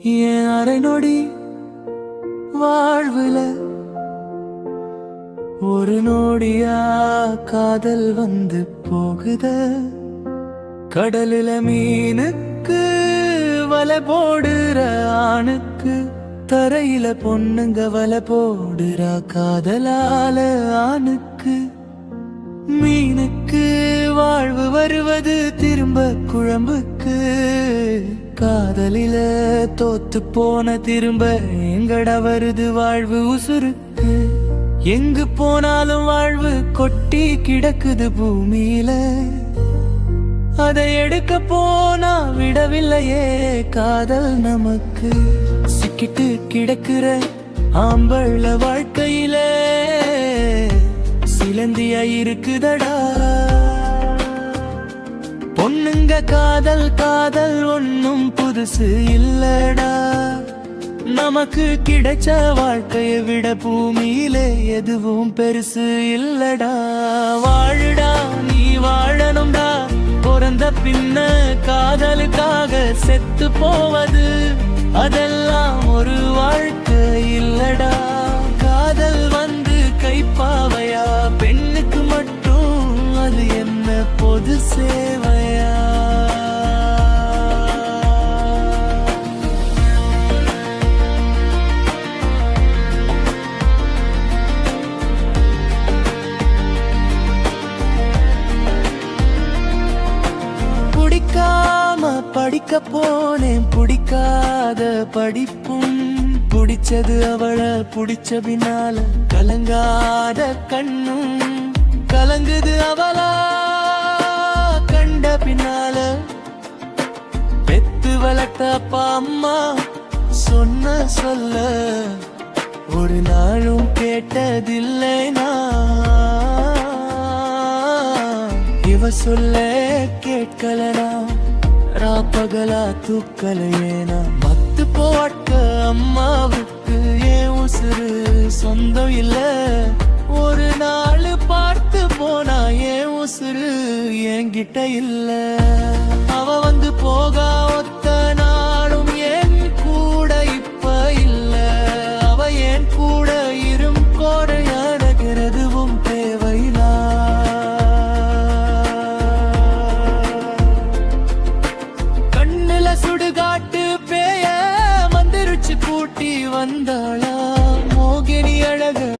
ஏன் அரை நொடி வாழ்வுல ஒரு நொடியா காதல் வந்து போகுத. கடலுல மீனுக்கு வலை போடுற ஆணுக்கு தரையில பொண்ணுங்க வலை போடுறா காதலால ஆணுக்கு. மீனுக்கு வாழ்வு வருவது திரும்ப குழம்புக்கு. காதலில தோத்து போன திரும்ப எங்கட வருது வாழ்வு உசுருக்கு. எங்கு போனாலும் வாழ்வு கொட்டி கிடக்குது பூமியில. அதை எடுக்க போனா விடவில்லையே காதல் நமக்கு. சிக்கிட்டு கிடக்குற ஆம்பள வாழ்க்கையில சிலந்தியா இருக்குதடா. பொண்ணுங்க காதல் காதல் ஒன்னும் புதுசு இல்லடா. நமக்கு கிடைச்ச வாழ்க்கைய விட பூமியிலே எதுவும் பெருசு இல்லடா. வாழுடா நீ வாழணும்டா. பிறந்த பின்ன காதலுக்காக செத்து போவது அதெல்லாம் ஒரு வாழ்க்கை இல்லடா. காதல் வந்து கைப்பாவையா பெண்ணுக்கு மட்டும் அது என்ன பொது சேவையா? பிடிக்காம படிக்க போனேன் பிடிக்காத படிப்பும். பிடிச்சது அவளை பிடிச்ச பின்னால கலங்காத கண்ணும் கலங்குது அவளா கண்ட பின்னால. பெத்து வளர்த்த அப்பா அம்மா சொன்ன சொல்ல ஒரு நாளும் கேட்டதில்லை நான். இவ சொல்ல கேட்கலனா ராப்பகலா தூக்கலையேனா. மத்து போட்ட அம்மாவுக்கு ஏன் உசுறு சொந்தம் இல்ல. ஒரு நாள் பார்த்து போனா ஏன் உசுறு என்கிட்ட இல்ல. அவ வந்து போகா ஒத்த